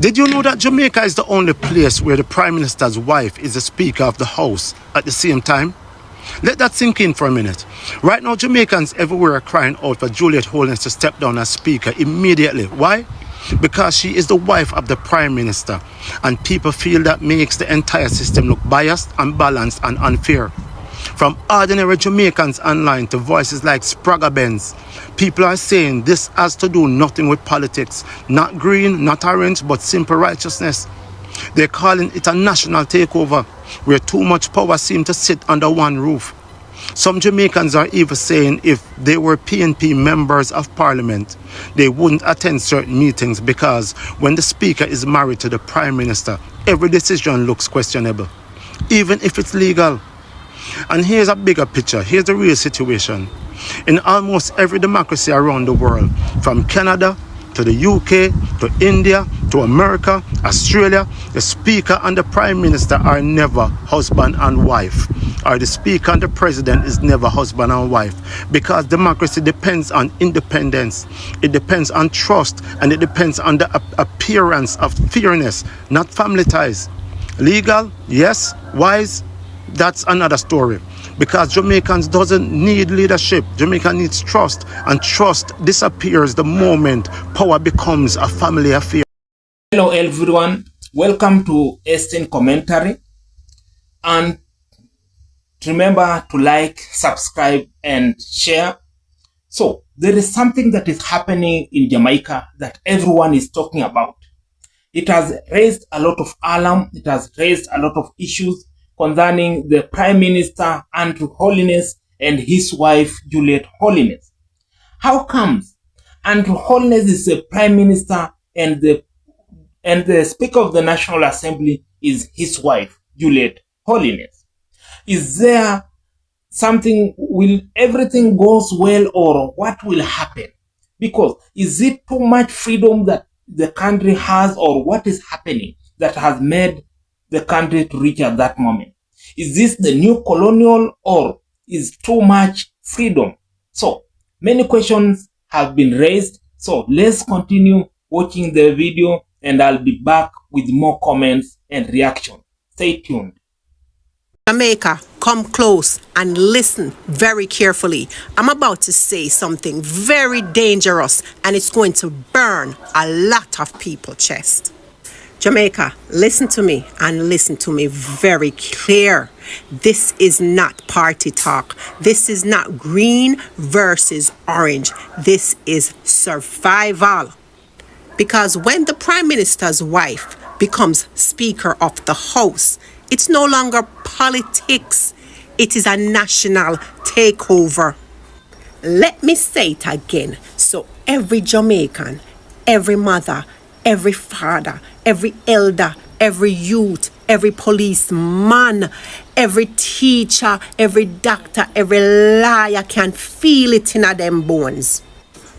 Did you know that Jamaica is the only place where the Prime Minister's wife is the Speaker of the House at the same time? Let that sink in for a minute. Right now, Jamaicans everywhere are crying out for Juliet Holdings to step down as Speaker immediately. Why? Because she is the wife of the Prime Minister, and people feel that makes the entire system look biased, unbalanced, and unfair. From ordinary Jamaicans online to voices like Spragga Benz, people are saying this has to do nothing with politics, not green, not orange, but simple righteousness. They're calling it a national takeover, where too much power seems to sit under one roof. Some Jamaicans are even saying if they were PNP members of parliament, they wouldn't attend certain meetings because when the speaker is married to the prime minister, every decision looks questionable, even if it's legal. And here's a bigger picture. Here's the real situation. In almost every democracy around the world, from Canada to the UK, to India, to America, Australia, the speaker and the prime minister are never husband and wife. Or the speaker and the president is never husband and wife. Because democracy depends on independence. It depends on trust. And it depends on the appearance of fairness, not family ties. Legal? Yes. Wise? That's another story. Because Jamaicans doesn't need leadership. Jamaica needs trust. And trust disappears the moment power becomes a family affair. Hello everyone. Welcome to Eastern Commentary. And remember to like, subscribe, and share. So, there is something that is happening in Jamaica that everyone is talking about. It has raised a lot of alarm. It has raised a lot of issues concerning the Prime Minister Andrew Holness and his wife Juliet Holness. How comes Andrew Holness is the Prime Minister and the Speaker of the National Assembly is his wife Juliet Holness? Is there something, will everything goes well, or what will happen? Because is it too much freedom that the country has, or what is happening that has made the country to reach at that moment? Is this the new colonial, or is too much freedom? So many questions have been raised. So let's continue watching the video and I'll be back with more comments and reaction. Stay tuned. Jamaica, come close and listen very carefully. I'm about to say something very dangerous and it's going to burn a lot of people's chest. Jamaica, listen to me and listen to me very clear. This is not party talk. This is not green versus orange. This is survival. Because when the Prime Minister's wife becomes Speaker of the House, it's no longer politics. It is a national takeover. Let me say it again. So every Jamaican, every mother, every father, every elder, every youth, every policeman, every teacher, every doctor, every lawyer can feel it in them bones.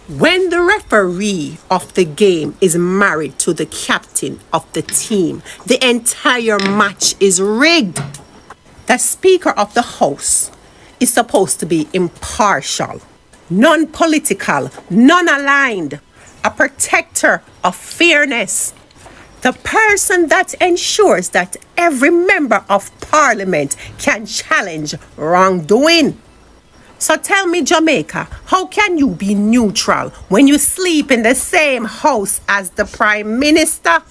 When the referee of the game is married to the captain of the team, the entire match is rigged. The Speaker of the House is supposed to be impartial, non-political, non-aligned, a protector of fairness, the person that ensures that every member of parliament can challenge wrongdoing. So tell me, Jamaica, how can you be neutral when you sleep in the same house as the Prime Minister?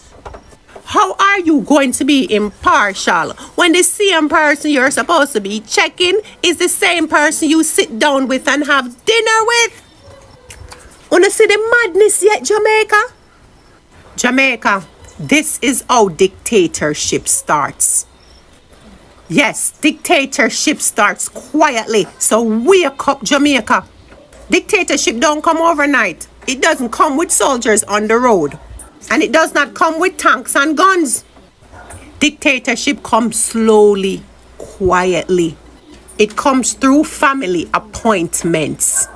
How are you going to be impartial when the same person you're supposed to be checking is the same person you sit down with and have dinner with? Wanna see the madness yet, Jamaica? Jamaica, this is how dictatorship starts. Yes, dictatorship starts quietly. So wake up, Jamaica. Dictatorship don't come overnight. It doesn't come with soldiers on the road. And it does not come with tanks and guns. Dictatorship comes slowly, quietly. It comes through family appointments,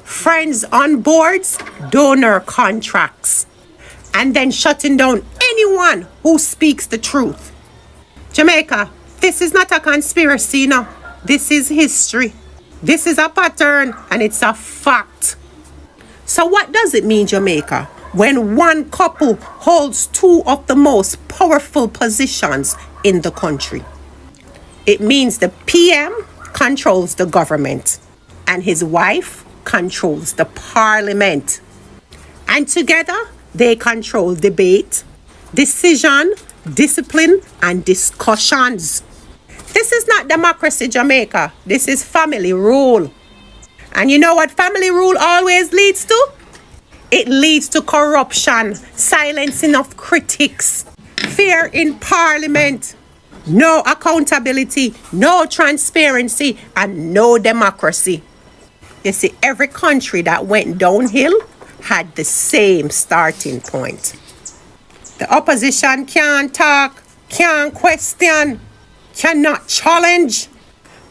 friends on boards, donor contracts, and then shutting down anyone who speaks the truth. Jamaica, this is not a conspiracy, no. This is history. This is a pattern and it's a fact. So what does it mean, Jamaica, when one couple holds two of the most powerful positions in the country. It means the PM controls the government and his wife controls the parliament. And together they control debate, decision, discipline, and discussions. This is not democracy, Jamaica. This is family rule. And you know what family rule always leads to? It leads to corruption, silencing of critics, fear in parliament, no accountability, no transparency, and no democracy. You see, every country that went downhill had the same starting point. The opposition can't talk, can't question, cannot challenge,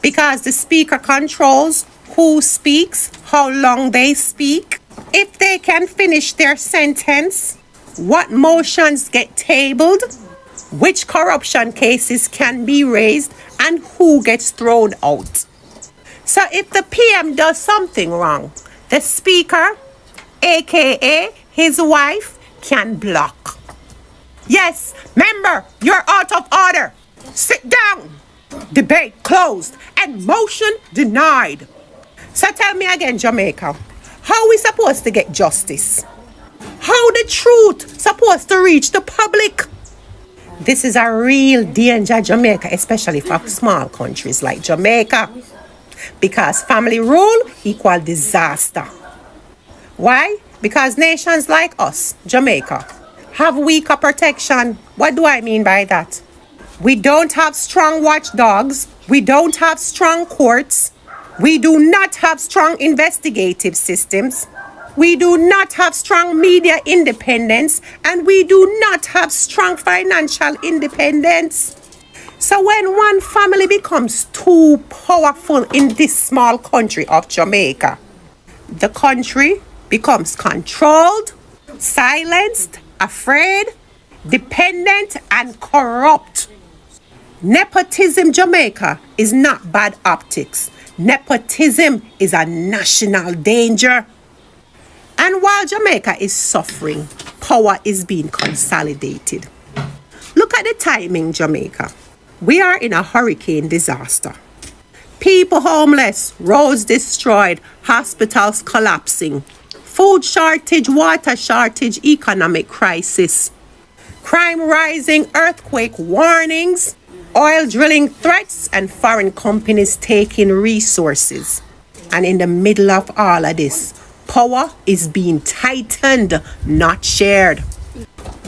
because the speaker controls who speaks, how long they speak, if they can finish their sentence, what motions get tabled, which corruption cases can be raised, and who gets thrown out. So if the PM does something wrong, the speaker, aka his wife, can block. Yes, member, you're out of order. Sit down. Debate closed and motion denied. So tell me again, Jamaica, how we supposed to get justice? How the truth supposed to reach the public? This is a real danger, Jamaica, especially for small countries like Jamaica, because family rule equal disaster. Why? Because nations like us, Jamaica, have weaker protection. What do I mean by that? We don't have strong watchdogs. We don't have strong courts. We do not have strong investigative systems. We do not have strong media independence. And we do not have strong financial independence. So when one family becomes too powerful in this small country of Jamaica, the country becomes controlled, silenced, afraid, dependent, and corrupt. Nepotism, Jamaica, is not bad optics. Nepotism is a national danger. And while Jamaica is suffering, power is being consolidated. Look at the timing, Jamaica. We are in a hurricane disaster. People homeless, roads destroyed, hospitals collapsing, food shortage, water shortage, economic crisis, crime rising, earthquake warnings, oil drilling threats, and foreign companies taking resources. And in the middle of all of this, power is being tightened, not shared.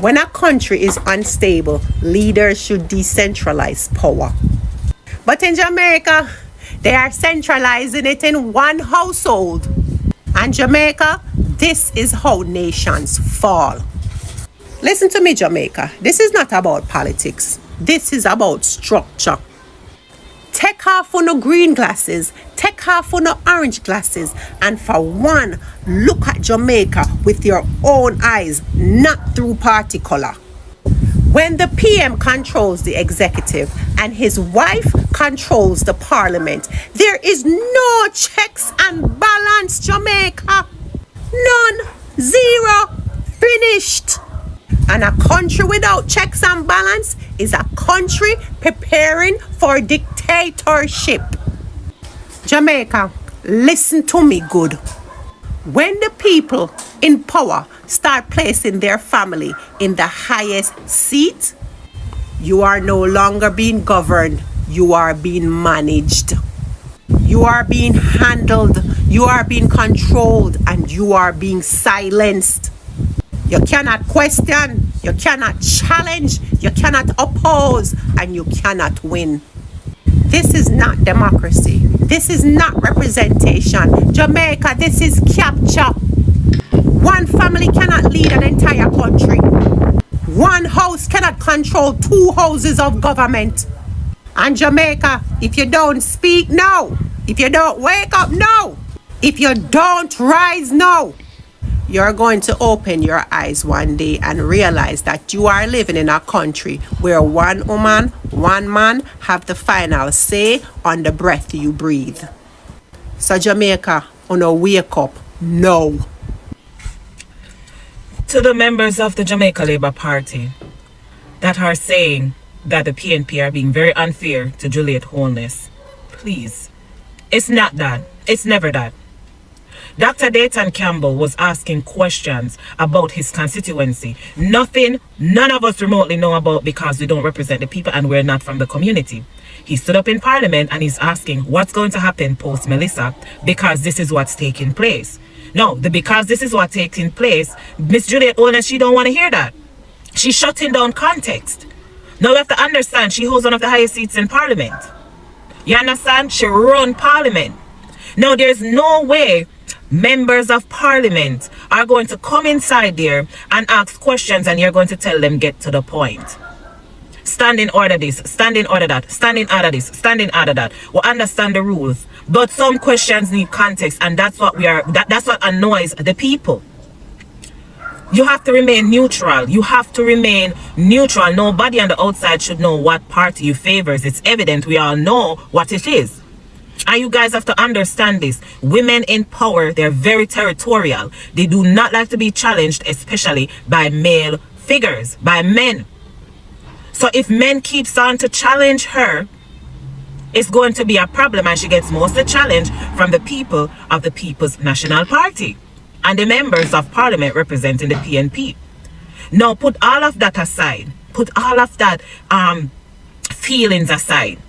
When a country is unstable, leaders should decentralize power. But in Jamaica, they are centralizing it in one household. And Jamaica, this is how nations fall. Listen to me, Jamaica. This is not about politics. This is about structure. Take off on the green glasses, take off on the orange glasses, and for one, look at Jamaica with your own eyes, not through party color. When the PM controls the executive and his wife controls the parliament, there is no checks and balance, Jamaica. None. Zero. Finished. And a country without checks and balance is a country preparing for dictatorship. Jamaica, listen to me good. When the people in power start placing their family in the highest seat, you are no longer being governed, you are being managed. You are being handled, you are being controlled, and you are being silenced. You cannot question, you cannot challenge, you cannot oppose, and you cannot win. This is not democracy. This is not representation. Jamaica, this is capture. One family cannot lead an entire country. One house cannot control two houses of government. And Jamaica, if you don't speak now, if you don't wake up now, if you don't rise now, you're going to open your eyes one day and realize that you are living in a country where one woman, one man have the final say on the breath you breathe. So Jamaica, wake up now. To the members of the Jamaica Labour Party that are saying that the PNP are being very unfair to Juliet Holness, please, it's not that. It's never that. Dr. Dayton Campbell was asking questions about his constituency. Nothing none of us remotely know about because we don't represent the people and we're not from the community. He stood up in Parliament and he's asking what's going to happen post Melissa because this is what's taking place. No, because this is what's taking place, Miss Juliet Holness, she don't want to hear that. She's shutting down context. Now we have to understand she holds one of the highest seats in Parliament. You understand? She run Parliament. Now there's no way members of Parliament are going to come inside there and ask questions and you're going to tell them get to the point. Stand in order this, stand in order that, stand in order this, stand in order that. We understand the rules, but some questions need context, and that's what that's what annoys the people. You have to remain neutral. You have to remain neutral. Nobody on the outside should know what party you favors. It's evident. We all know what it is. And you guys have to understand this. Women in power, they're very territorial. They do not like to be challenged, especially by male figures, by men. So if men keeps on to challenge her, it's going to be a problem, and she gets most of the challenge from the people of the People's National Party and the members of Parliament representing the PNP. Now put all of that aside. Put all of that feelings aside.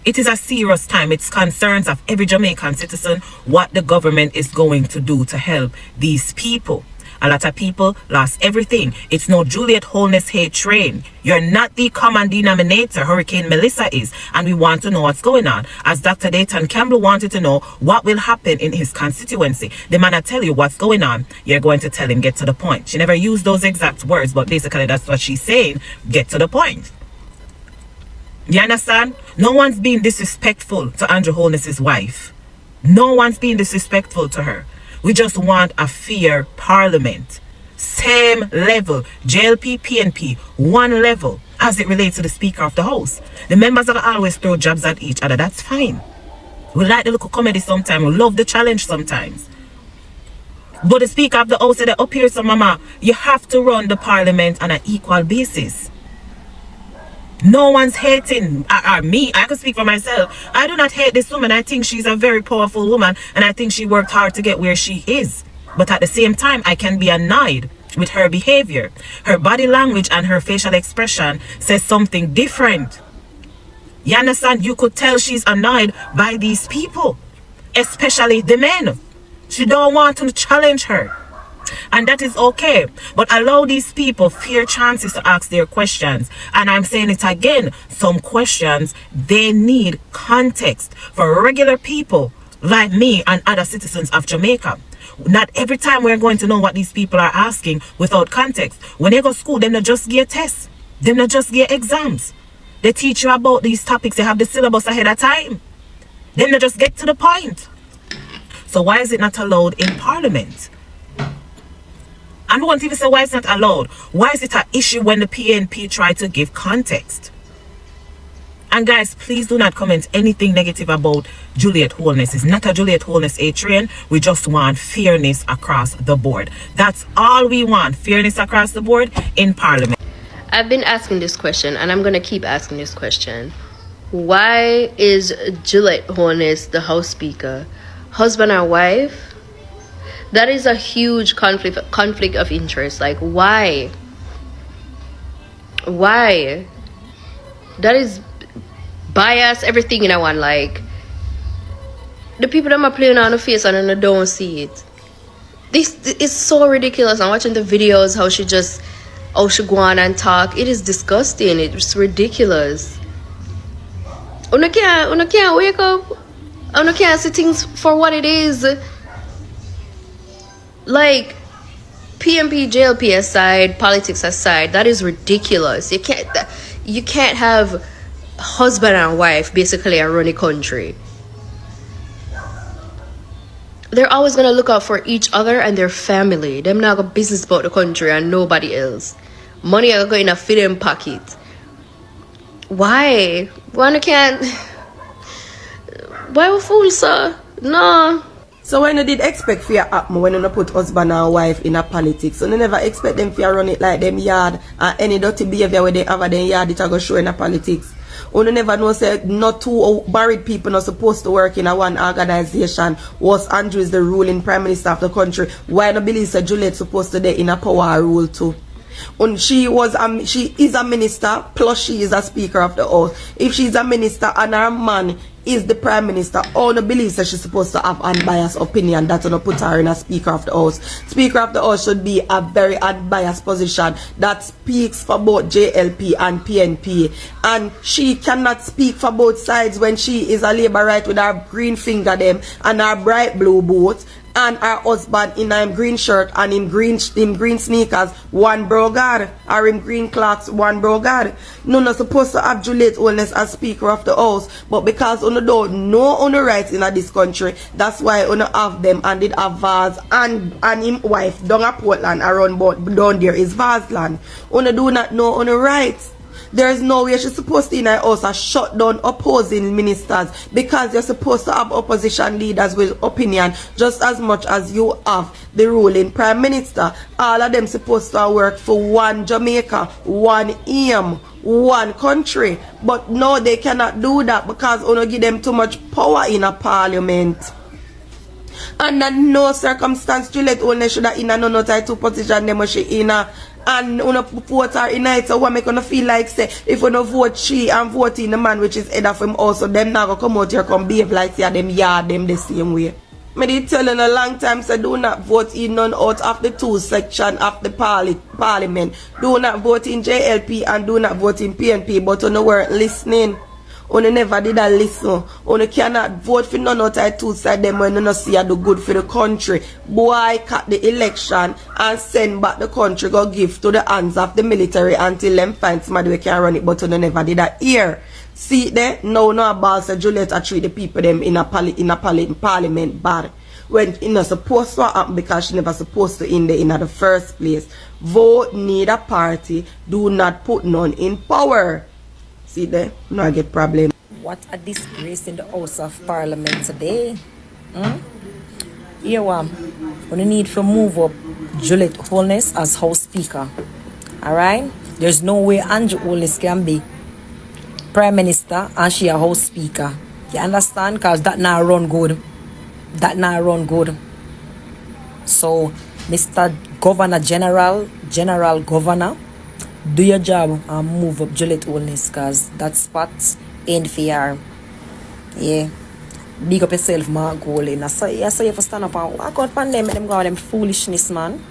It is a serious time. It's concerns of every Jamaican citizen what the government is going to do to help these people. A lot of people lost everything. It's no Juliet Holness hate train. You're not the common denominator Hurricane Melissa is. And we want to know what's going on. As Dr. Dayton Campbell wanted to know what will happen in his constituency. The man will tell you what's going on. You're going to tell him get to the point. She never used those exact words, but basically that's what she's saying. Get to the point. You understand? No one's being disrespectful to Andrew Holness's wife. No one's being disrespectful to her. We just want a fair parliament. Same level. JLP, PNP, one level as it relates to the Speaker of the House. The members will always throw jabs at each other. That's fine. We like the look of comedy sometimes. We love the challenge sometimes. But the Speaker of the House said up here, so mama, you have to run the parliament on an equal basis. No one's hating me. I can speak for myself. I do not hate this woman. I think she's a very powerful woman, and I think she worked hard to get where she is. But at the same time, I can be annoyed with her behavior. Her body language and her facial expression says something different. You understand? You could tell she's annoyed by these people, especially the men. She don't want to challenge her. And that is okay, but allow these people fair chances to ask their questions. And I'm saying it again, some questions, they need context for regular people like me and other citizens of Jamaica. Not every time we're going to know what these people are asking without context. When they go to school, them not just get tests, them not just get exams. They teach you about these topics, they have the syllabus ahead of time. Them not just get to the point. So why is it not allowed in Parliament? I don't want to even say why it's not allowed. Why is it an issue when the PNP try to give context? And guys, please do not comment anything negative about Juliet Holness. It's not a Juliet Holness A-train. We just want fairness across the board. That's all we want. Fairness across the board in Parliament. I've been asking this question, and I'm going to keep asking this question. Why is Juliet Holness the House Speaker? Husband or wife? That is a huge conflict of interest. Like, why? Why? That is bias, everything in one. Like, the people that are playing on the face and I don't see it. This is so ridiculous. I'm watching the videos, how she go on and talk. It is disgusting. It's ridiculous. Una can't wake up. Una can't see things for what it is. Like, PNP, JLP aside, politics aside, that is ridiculous. You can't have husband and wife basically run a country. They're always gonna look out for each other and their family. Them not got business about the country and nobody else. Money are going to fit in pocket. Why? Why we fool, sir? No. So when you did expect for your happen when you put husband and wife in a politics, so you never expect them to run it like them yard and any dirty behavior where they have them yard it go show in a politics. You never know say not two married people not supposed to work in a one organization. Was Andrew is the ruling prime minister of the country. Why not believe say Juliet supposed to be in a power rule too? And she is a minister plus she is a speaker of the house. If she's a minister and her man is the prime minister, all the believes that she's supposed to have unbiased opinion. That's gonna put her in a speaker of the house. Speaker of the house should be a very unbiased position that speaks for both JLP and PNP, and she cannot speak for both sides when she is a Labour right with her green finger them and her bright blue boot, and her husband in a green shirt and in green sneakers, one brogard, or in green clocks, one brogard. No, not supposed to have Juliet Holness as Speaker of the House, but because you don't know on the rights in this country, that's why you have them and did have Vaz and him wife down at Portland around down there is Vaz land. You do not know on the rights. There is no way she's supposed to in her house and shut down opposing ministers, because you're supposed to have opposition leaders with opinion just as much as you have the ruling prime minister. All of them supposed to work for one Jamaica, one aim, one country. But no, they cannot do that because you give them too much power in a parliament. Under no circumstance Juliet only should have in a no type 2 position them she in a, and vote her in it. So what make you feel like say if you no vote she and vote in the man which is head of him also, them now go come out here come behave like say them yard them the same way. Me did tell in a long time say do not vote in none out of the 2 section of the parliament. Do not vote in JLP and do not vote in PNP, but you no weren't listening. You never did a listen. You cannot vote for none of the 2 side them when you no see you do good for the country. Boycott the election and send back the country go give to the hands of the military until them find somebody who can run it, but you never did that here. See there? No about say Juliet treat the people them in a parliament bad. When it's not supposed to happen because she never supposed to in there in the first place. Vote need a party. Do not put none in power. See there? No, I get problem. What a disgrace in the House of Parliament today. Here we need to move up Juliet Holness as House Speaker. Alright? There's no way Andrew Holness can be Prime Minister and she a House Speaker. You understand? Because that now run good. That now run good. So, Mr. Governor General Governor, do your job and move up Juliet Holness, because that spot ain't fair. Yeah. Big up yourself, my goal. I saw you for stand up and walk out on them and them go on them foolishness, man.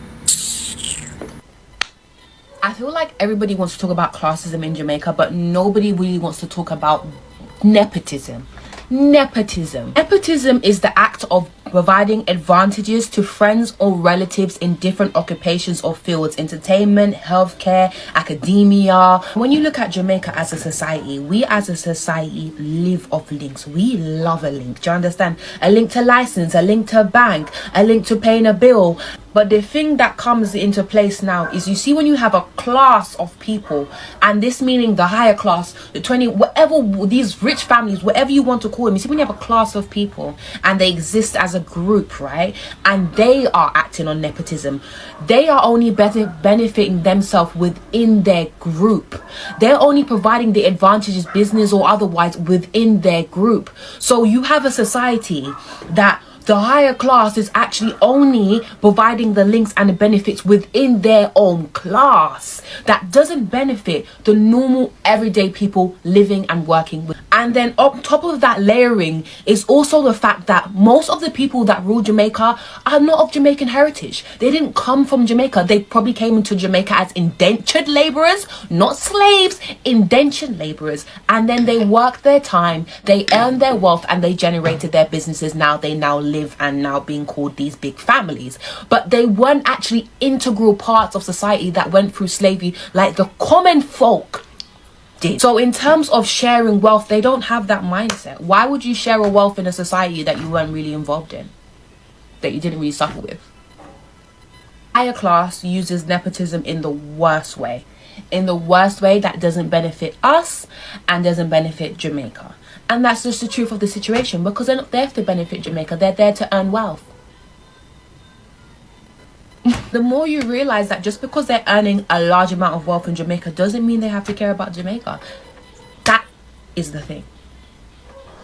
I feel like everybody wants to talk about classism in Jamaica, but nobody really wants to talk about nepotism. Nepotism is the act of providing advantages to friends or relatives in different occupations or fields: entertainment, healthcare, academia. When you look at Jamaica as a society, we as a society live off links. We love a link. Do you understand? A link to license, a link to a bank, a link to paying a bill. But the thing that comes into place now is, you see, when you have a class of people, and this meaning the higher class, the 20, whatever, these rich families, whatever you want to call them, you see, when you have a class of people and they exist as a group, right, and they are acting on nepotism, they are only benefiting themselves within their group. They're only providing the advantages, business or otherwise, within their group. So you have a society that the higher class is actually only providing the links and the benefits within their own class. That doesn't benefit the normal everyday people living and working with. And then on top of that layering is also the fact that most of the people that rule Jamaica are not of Jamaican heritage. They didn't come from Jamaica. They probably came into Jamaica as indentured laborers, not slaves, indentured laborers. And then they worked their time, they earned their wealth, and they generated their businesses. Now they live and now being called these big families, but they weren't actually integral parts of society that went through slavery like the common folk did. So in terms of sharing wealth, they don't have that mindset. Why would you share a wealth in a society that you weren't really involved in, that you didn't really suffer with? Higher class uses nepotism in the worst way, that doesn't benefit us and doesn't benefit Jamaica. And that's just the truth of the situation, because they're not there to benefit Jamaica. They're there to earn wealth. The more you realize that just because they're earning a large amount of wealth in Jamaica doesn't mean they have to care about Jamaica. That is the thing.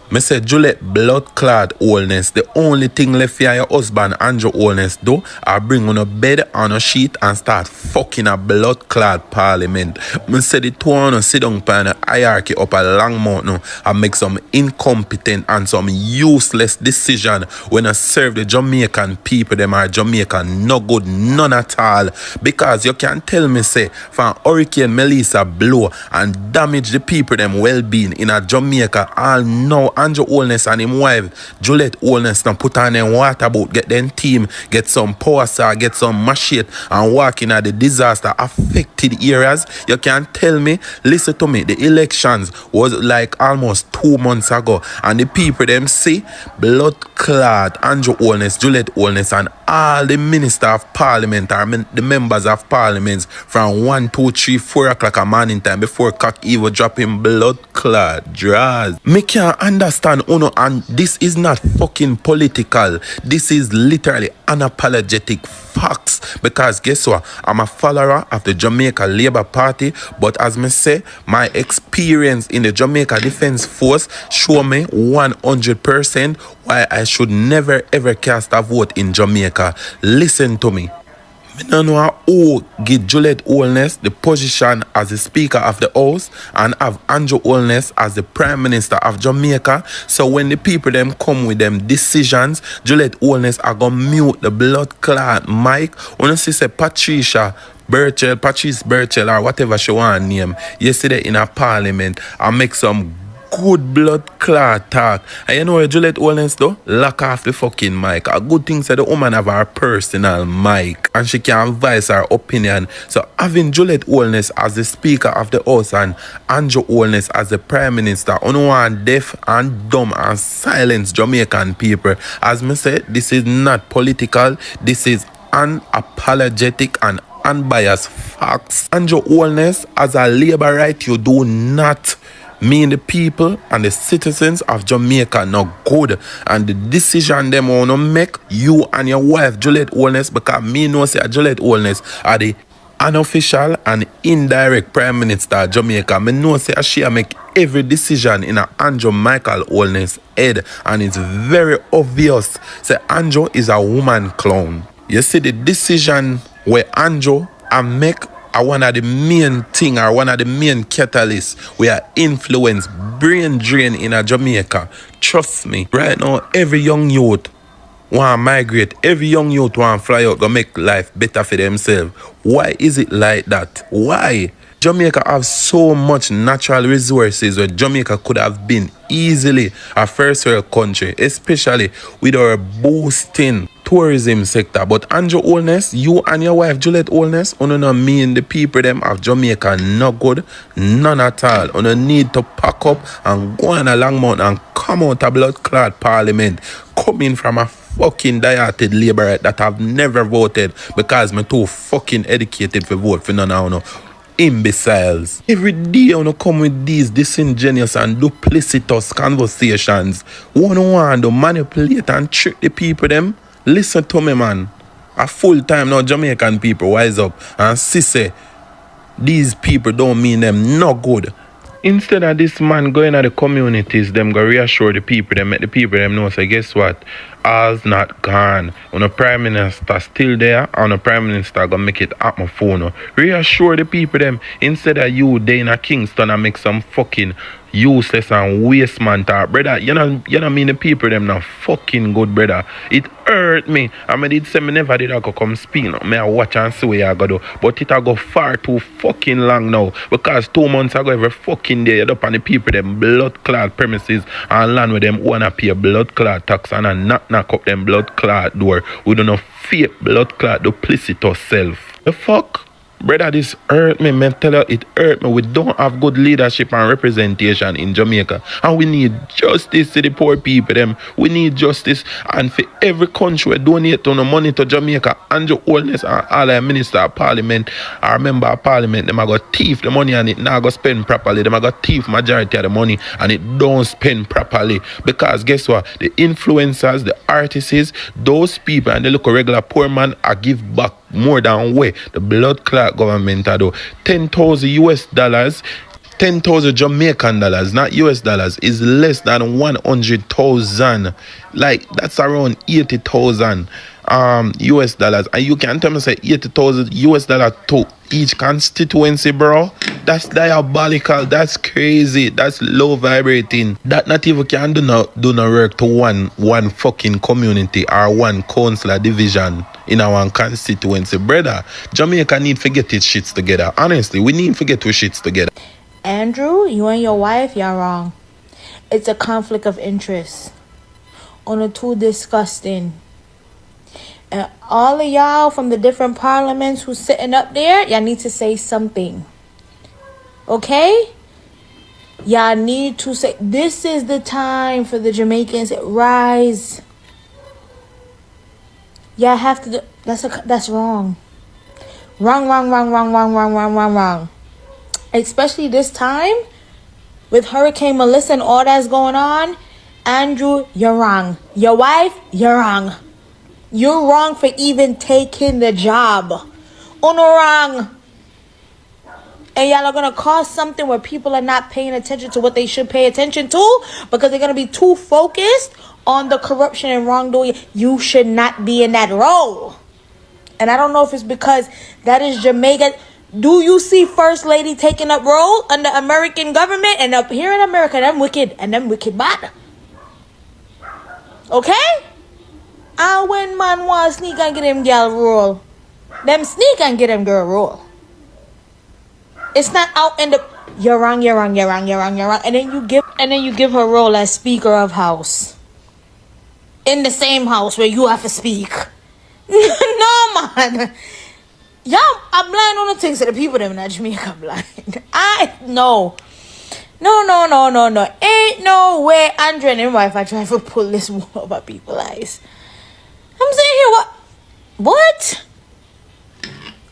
Me say Juliet blood clot oldness. The only thing left for your husband Andrew oldness do are bring on a bed on a sheet and start fucking a blood clot parliament. Me say the two on sit down pan a hierarchy up a long mountain and make some incompetent and some useless decision when I serve the Jamaican people. Them are Jamaican no good none at all, because you can tell me say from Hurricane Melissa blow and damage the people them well-being in a Jamaica all now. Andrew Holness and him wife Juliet Holness now put on them water boat, get them team, get some power saw, get some machete and walk in at the disaster affected areas. You can tell me, listen to me, the elections was like almost 2 months ago and the people them see blood clot Andrew Holness, Juliet Holness and all the minister of parliament or the members of parliaments from 1, 2, 3, 4 o'clock a morning time before cock even dropping blood clot draws. Me can't understand uno, and this is not fucking political. This is literally unapologetic facts, because guess what? I'm a follower of the Jamaica Labour Party, but as me say, my experience in the Jamaica Defence Force show me 100% why I should never ever cast a vote in Jamaica. Listen to me. I don't know who give Juliet Holness the position as the Speaker of the House and have Andrew Holness as the Prime Minister of Jamaica. So when the people them come with them decisions, Juliet Holness are gonna mute the blood clot mic. When you say Patrice Birchell or whatever she want to name yesterday in a parliament and make some good blood clot talk. And you know what Juliet Holness do? Lock off the fucking mic. A good thing said the woman have her personal mic and she can voice her opinion. So having Juliet Holness as the Speaker of the House and Andrew Holness as the Prime Minister, on one deaf and dumb and silence Jamaican people. As me said, this is not political. This is unapologetic and unbiased facts. Andrew Holness, as a labor right, you do not mean the people and the citizens of Jamaica not good, and the decision them wanna make, you and your wife Juliet Holness, because me know say Juliet Holness are the unofficial and indirect Prime Minister of Jamaica. Me know say she make every decision in a Andrew Michael Holness head, and it's very obvious say Andrew is a woman clown. You see the decision where Andrew and make are one of the main thing or one of the main catalysts where influence brain drain in a Jamaica. Trust me, right now every young youth want to migrate, every young youth want to fly out, go make life better for themselves. Why is it like that? Why? Jamaica have so much natural resources where Jamaica could have been easily a first world country, especially with our boosting tourism sector. But Andrew Holness, you and your wife Juliet Holness, you know mean the people them of Jamaica not good, none at all. You need to pack up and go on a long mount and come out a blood clot parliament, coming from a fucking dieted labor that have never voted because me too fucking educated for vote for none of you imbeciles. Every day you come with these disingenuous and duplicitous conversations. One want to manipulate and trick the people them. Listen to me, man. A full time now Jamaican people wise up and see say these people don't mean them no good. Instead of this man going at the communities, them go reassure the people, them make the people them know, say, guess what? All's not gone. When the Prime Minister still there, and the Prime Minister gonna make it at my phone. Reassure the people them, instead of you there in a Kingston and make some fucking useless and waste man talk. Brother, you know mean the people them not fucking good, brother. It hurt me. I mean, did say me never did I go come speak. No? Me I watch and see what I go do. But it I go far too fucking long now. Because 2 months ago, every fucking day, you're up on the people them blood clot premises and land with them wanna pay blood clot tax and a knock up them blood clot door. We don't know fake blood clot duplicitous self. The fuck? Brother, this hurt me, man. Tell you, it hurt me. We don't have good leadership and representation in Jamaica. And we need justice to the poor people, them. We need justice. And for every country we donate to no money to Jamaica, Andrew Holness and all our minister of parliament, our member of parliament, them are going to thief the money and it not going to spend properly. Them are going to thief majority of the money and it don't spend properly. Because guess what? The influencers, the artists, those people and the local regular poor man are give back more than way the blood clot government do. $10,000, 10,000 Jamaican dollars, not US dollars, is less than 100,000. Like that's around 80,000 US dollars. And you can tell me say 80,000 US dollars to each constituency, bro. That's diabolical. That's crazy. That's low vibrating. That not even can do no work to one fucking community or one council division in our constituency, brother. Jamaica need to get its shits together. Honestly, we need to get our shits together. Andrew, you and your wife, y'all wrong. It's a conflict of interest. On the too disgusting. And all of y'all from the different parliaments who's sitting up there, y'all need to say something. Okay? Y'all need to say, this is the time for the Jamaicans to rise. Y'all have to do, that's wrong. Wrong. Especially this time, with Hurricane Melissa and all that's going on, Andrew, you're wrong. Your wife, you're wrong. You're wrong for even taking the job. Wrong. And y'all are going to cause something where people are not paying attention to what they should pay attention to because they're going to be too focused on the corruption and wrongdoing. You should not be in that role. And I don't know if it's because that is Jamaica. Do you see First Lady taking up role under American government? And up here in America, them wicked and them wicked bad. Okay? And when man want sneak and get him girl roll, them sneak and get him girl roll. It's not out in the you're wrong. And then you give her role as Speaker of House. In the same house where you have to speak. No man. Y'all are blind on the things that the people them in Jamaica blind. No. Ain't no way Andrew and his wife are trying to pull this wool over people's eyes. I'm saying here what?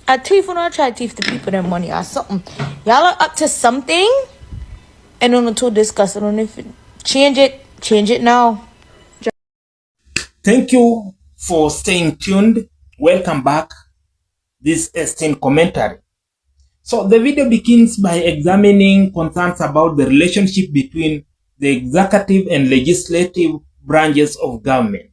A thief will not try to thief the people their money or something. Y'all are up to something and don't too discuss. I don't know if change it now. Thank you for staying tuned. Welcome back. This esteemed commentary. So the video begins by examining concerns about the relationship between the executive and legislative branches of government.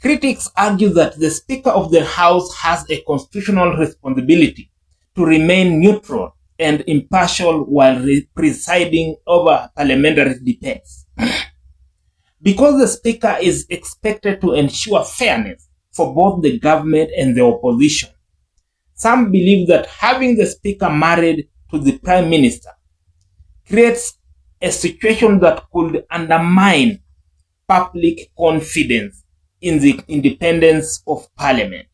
Critics argue that the Speaker of the House has a constitutional responsibility to remain neutral and impartial while presiding over parliamentary debates. Because the Speaker is expected to ensure fairness for both the government and the opposition, some believe that having the Speaker married to the Prime Minister creates a situation that could undermine public confidence in the independence of Parliament,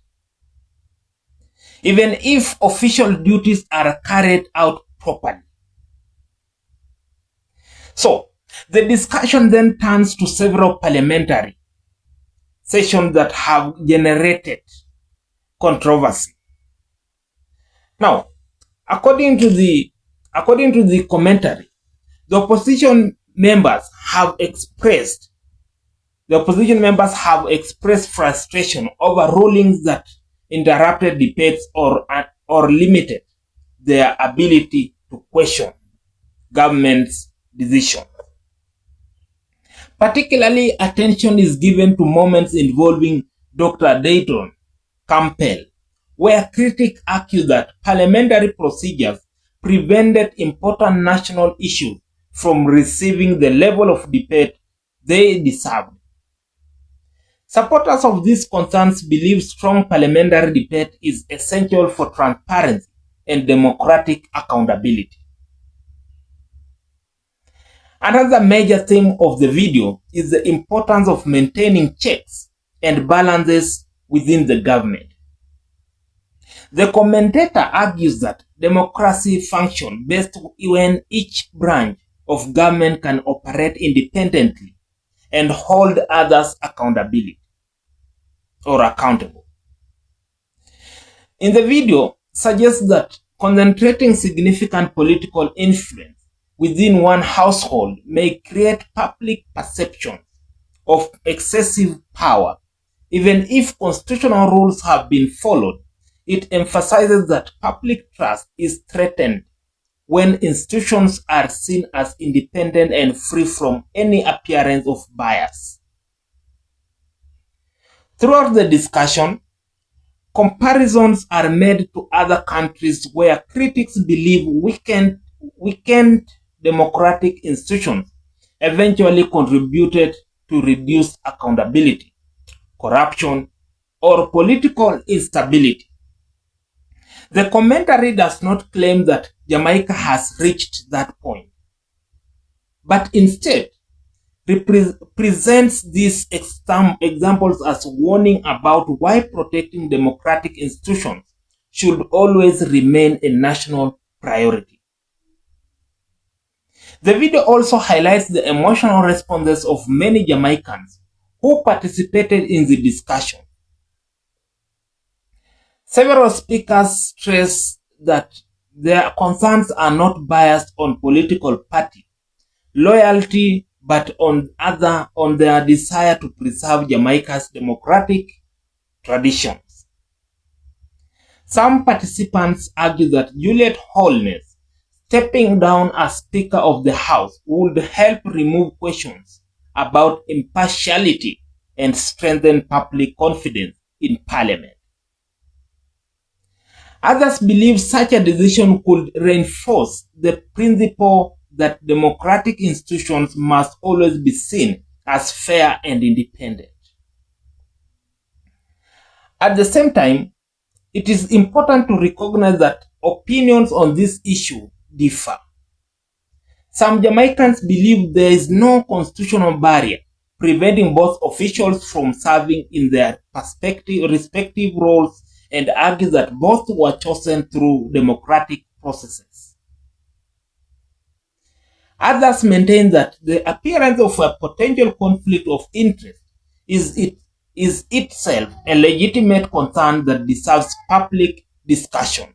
even if official duties are carried out properly. So, the discussion then turns to several parliamentary sessions that have generated controversy. Now, according to the commentary, the opposition members have expressed frustration over rulings that interrupted debates or limited their ability to question government's decision. Particularly, attention is given to moments involving Dr. Dayton Campbell, where critics argue that parliamentary procedures prevented important national issues from receiving the level of debate they deserved. Supporters of these concerns believe strong parliamentary debate is essential for transparency and democratic accountability. Another major theme of the video is the importance of maintaining checks and balances within the government. The commentator argues that democracy functions best when each branch of government can operate independently and hold others accountable. In the video, suggests that concentrating significant political influence within one household may create public perception of excessive power, Even if constitutional rules have been followed, it emphasizes that public trust is threatened when institutions are seen as independent and free from any appearance of bias. Throughout the discussion, comparisons are made to other countries where critics believe weakened democratic institutions eventually contributed to reduced accountability, corruption, or political instability. The commentary does not claim that Jamaica has reached that point, but instead presents these examples as warning about why protecting democratic institutions should always remain a national priority. The video also highlights the emotional responses of many Jamaicans who participated in the discussion. Several speakers stress that their concerns are not biased on political party loyalty, but on their desire to preserve Jamaica's democratic traditions. Some participants argue that Juliet Holness stepping down as Speaker of the House would help remove questions about impartiality and strengthen public confidence in Parliament. Others believe such a decision could reinforce the principle that democratic institutions must always be seen as fair and independent. At the same time, it is important to recognize that opinions on this issue differ. Some Jamaicans believe there is no constitutional barrier preventing both officials from serving in their respective roles and argue that both were chosen through democratic processes. Others maintain that the appearance of a potential conflict of interest is itself a legitimate concern that deserves public discussions.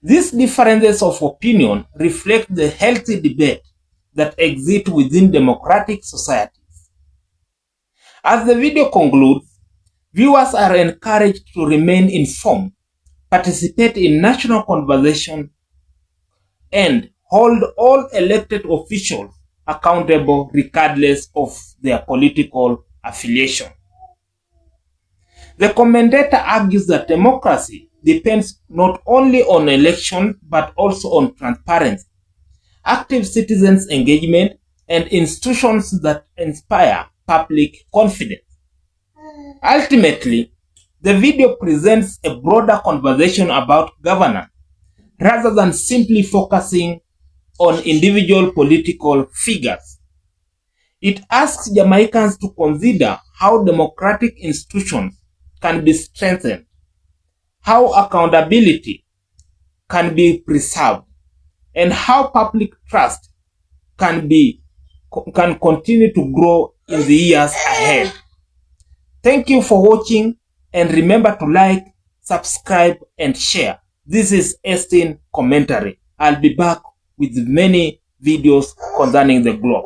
These differences of opinion reflect the healthy debate that exists within democratic societies. As the video concludes, viewers are encouraged to remain informed, participate in national conversation, and hold all elected officials accountable regardless of their political affiliation. The commentator argues that democracy depends not only on elections but also on transparency, active citizens' engagement, and institutions that inspire public confidence. Ultimately, the video presents a broader conversation about governance rather than simply focusing on individual political figures. It asks Jamaicans to consider how democratic institutions can be strengthened, how accountability can be preserved, and how public trust can continue to grow in the years ahead. Thank you for watching, and remember to like, subscribe, and share. This is Estin Commentary. I'll be back with many videos concerning the globe.